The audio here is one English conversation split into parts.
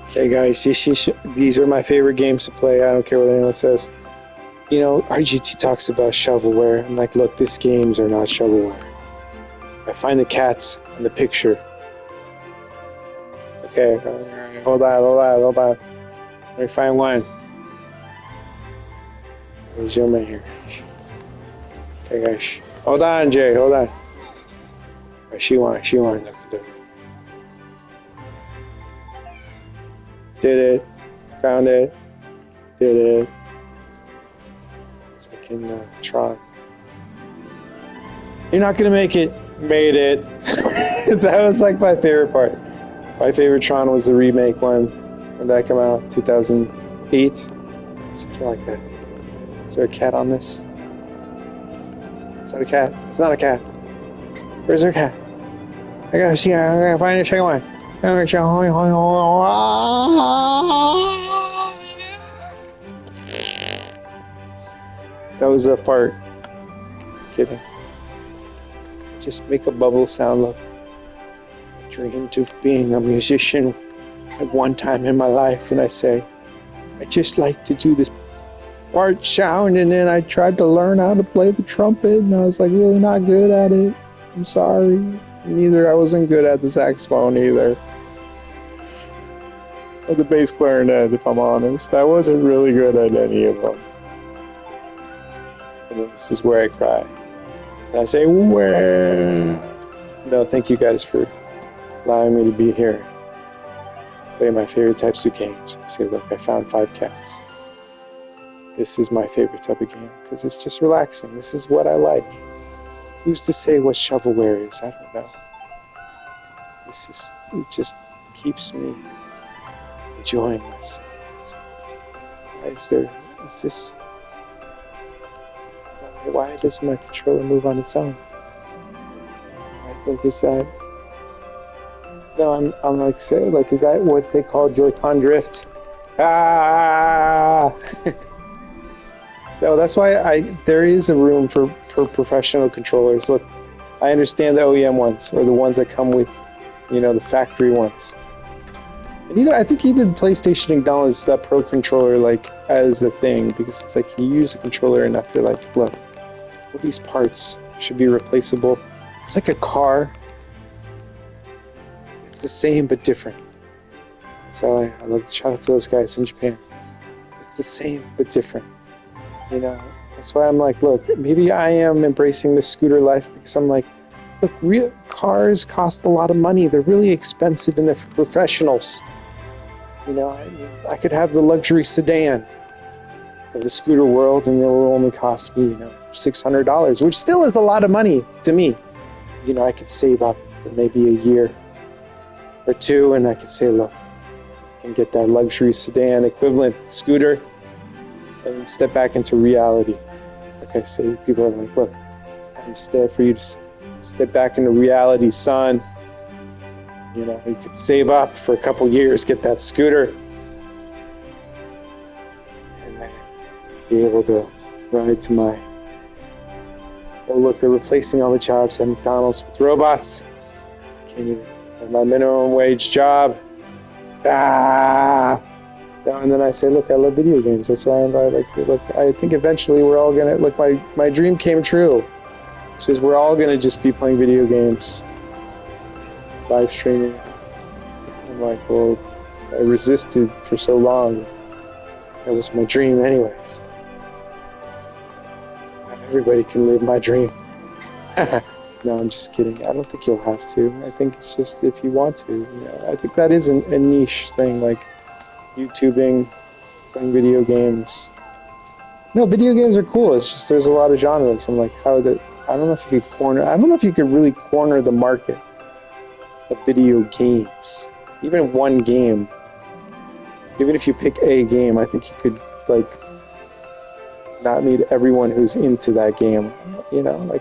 Okay, guys, these are my favorite games to play. I don't care what anyone says. You know, RGT talks about shovelware. I'm like, look, these games are not shovelware. I find the cats in the picture. Okay, hold on. Let me find one. Let me zoom in here. Okay, guys. Hold on, Jay, hold on. She won. Look. Did it. Found it. Did it. It's like in Tron. You're not gonna make it. Made it. That was like my favorite part. My favorite Tron was the remake one. When that came out? 2008? Something like that. Is there a cat on this? Is that a cat? It's not a cat. Where's her cat? I gotta find a second one. That was a fart. Kidding. Just make a bubble sound. Look. I dreamed of being a musician at one time in my life, and I say, I just like to do this fart sound, and then I tried to learn how to play the trumpet, and I was like really not good at it. I'm sorry. I wasn't good at the saxophone either. Or the bass clarinet, if I'm honest. I wasn't really good at any of them. And this is where I cry. And I say, where? No, thank you guys for allowing me to be here. Play my favorite types of games. I say, look, I found 5 cats. This is my favorite type of game because it's just relaxing. This is what I like. Who's to say what shovelware is? I don't know. It just keeps me enjoying myself. Why does my controller move on its own? I think is that. No, I'm like, say, like, is that what they call Joy-Con drift? Ah! No, that's why there is a room for professional controllers. Look, I understand the OEM ones, or the ones that come with, the factory ones. And I think even PlayStation acknowledges that Pro controller, like, as a thing, because it's like, you use a controller and after, like, look, all these parts should be replaceable. It's like a car. It's the same, but different. So I love to shout out to those guys in Japan. It's the same, but different. That's why I'm like, look, maybe I am embracing the scooter life because I'm like, look, real cars cost a lot of money. They're really expensive and they're for professionals. I could have the luxury sedan of the scooter world and it will only cost me, $600, which still is a lot of money to me. I could save up for maybe a year or two and I could say, look, I can get that luxury sedan equivalent scooter and step back into reality. Like I say, people are like, look, it's time for you to step back into reality, son. You could save up for a couple years, get that scooter, and then be able to ride to my... Oh, look, they're replacing all the jobs at McDonald's with robots. Can't even have my minimum wage job. And then I say, look, I love video games. That's why I'm like, look, I think eventually we're all gonna, look, my dream came true. Says we're all gonna just be playing video games, live streaming. I'm like, well, I resisted for so long. That was my dream anyways. Not everybody can live my dream. No, I'm just kidding. I don't think you'll have to. I think it's just if you want to. I think that is a niche thing, like YouTubing, playing video games. No, video games are cool. It's just there's a lot of genres. I'm like, I don't know if you could really corner the market of video games. Even one game. Even if you pick a game, I think you could not meet everyone who's into that game. I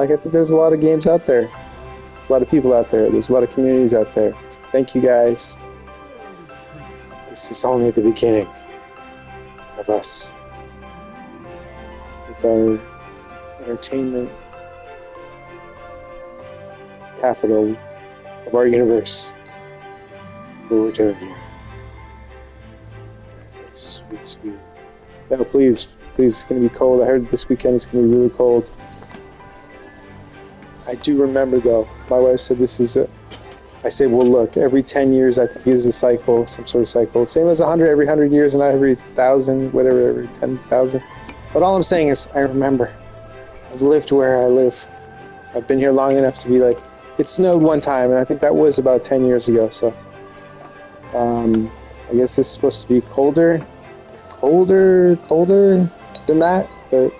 think there's a lot of games out there. There's a lot of people out there. There's a lot of communities out there. So thank you guys. This is only the beginning of us with our entertainment capital of our universe. Border here. Sweet, sweet. No, please, it's gonna be cold. I heard this weekend it's gonna be really cold. I do remember though, my wife said this is I say, well, look, every 10 years I think is a cycle, some sort of cycle. Same as 100, every 100 years, and not every 1,000, whatever, every 10,000. But all I'm saying is, I remember. I've lived where I live. I've been here long enough to be like, it snowed one time, and I think that was about 10 years ago. So, I guess this is supposed to be colder than that, but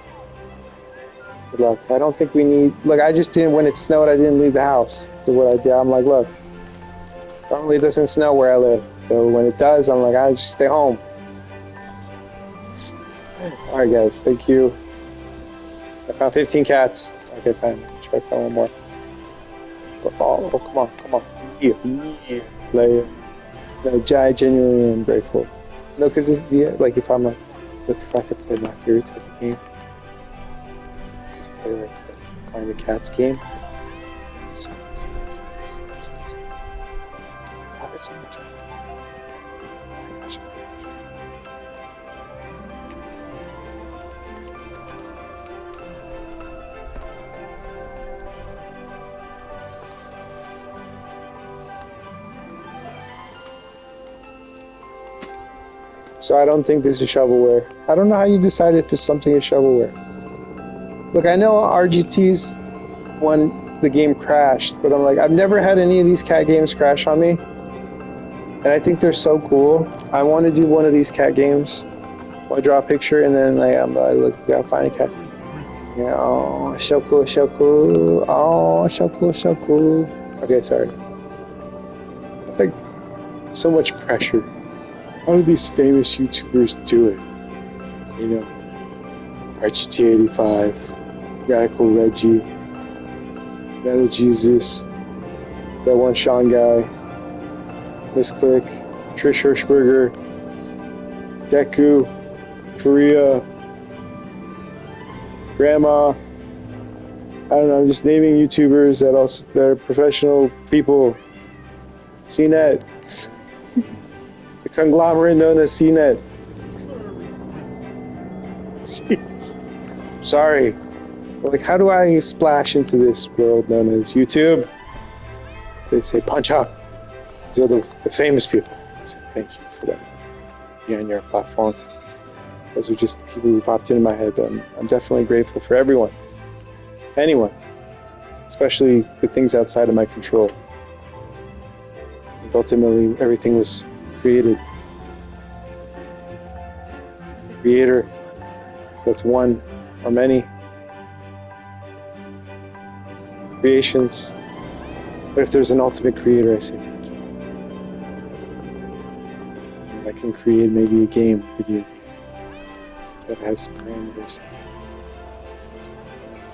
good luck. I don't think we need, look, I just didn't, when it snowed, I didn't leave the house. So what I did, I'm like, look, normally it doesn't snow where I live. So when it does, I'm like, I just stay home. All right, guys, thank you. I found 15 cats. Okay, fine. Try to find one more. Oh, come on. Yeah, player. No, I genuinely am grateful. No, because like if I'm like, look, if I could play my favorite type of game, let's play like Find the Cats game. So. I have it so much. So I don't think this is shovelware. I don't know how you decided if something is shovelware. Look, I know RGT's when the game crashed, but I'm like, I've never had any of these cat games crash on me. And I think they're so cool. I want to do one of these cat games. I draw a picture and then like, I'm like, look, you gotta find a cat. Yeah, oh, so cool. Oh, so cool. Okay, sorry. Like, so much pressure. How do these famous YouTubers do it? You know, RGT85, Radical Reggie, Metal Jesus, that one Sean guy, Miss Click, Trish Hirschberger, Deku, Faria, Grandma. I don't know, I'm just naming YouTubers that are professional people. CNET. The conglomerate known as CNET. Jeez. Sorry. Like, how do I splash into this world known as YouTube? They say, punch up. These are the famous people. I say, thank you for that. Be on your platform. Those are just the people who popped into my head. I'm definitely grateful for everyone. Anyone. Especially the things outside of my control. And ultimately, everything was created. Creator. So that's one or many creations. But if there's an ultimate creator, I say thank you. And I can create maybe a video game that has parameters.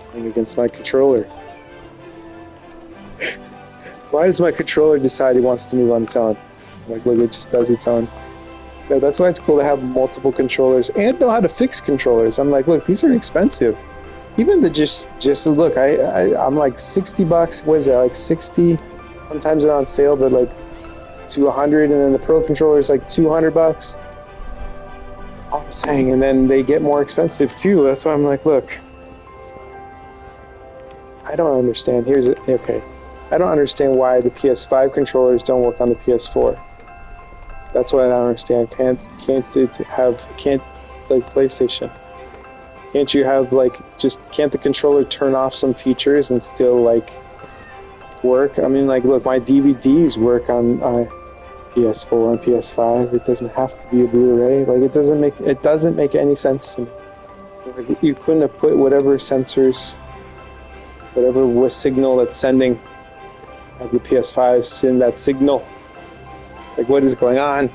Playing against my controller. Why does my controller decide he wants to move on its own? Like, look, it just does its own. Yeah, that's why it's cool to have multiple controllers and know how to fix controllers. I'm like, look, these are expensive. Even the just look, I'm like $60. What is that? Like 60? Sometimes they're on sale, but like to 100, and then the Pro controller is like $200. All I'm saying, and then they get more expensive too. That's why I'm like, look, I don't understand. Okay. I don't understand why the PS5 controllers don't work on the PS4. That's what I don't understand. Can't like PlayStation? Can't you have can't the controller turn off some features and still like work? I mean, like, look, my DVDs work on PS4 and PS5. It doesn't have to be a Blu-ray. Like, it doesn't make any sense to me. Like, you couldn't have put whatever sensors, whatever was signal that's sending, like the PS5 send that signal. Like, what is going on?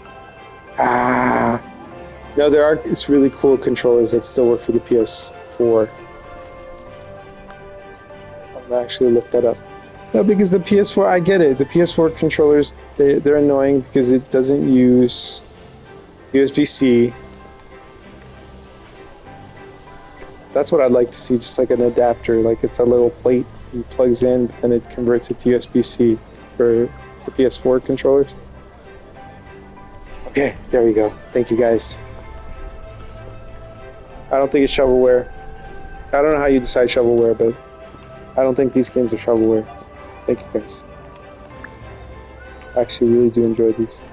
No, there are really cool controllers that still work for the PS4. I'll actually look that up. No, because the PS4, I get it. The PS4 controllers, they're annoying because it doesn't use USB-C. That's what I'd like to see, just like an adapter. Like, it's a little plate and plugs in, but then it converts it to USB-C for the PS4 controllers. Okay, there we go. Thank you guys. I don't think it's shovelware. I don't know how you decide shovelware, but I don't think these games are shovelware. Thank you guys. I actually really do enjoy these.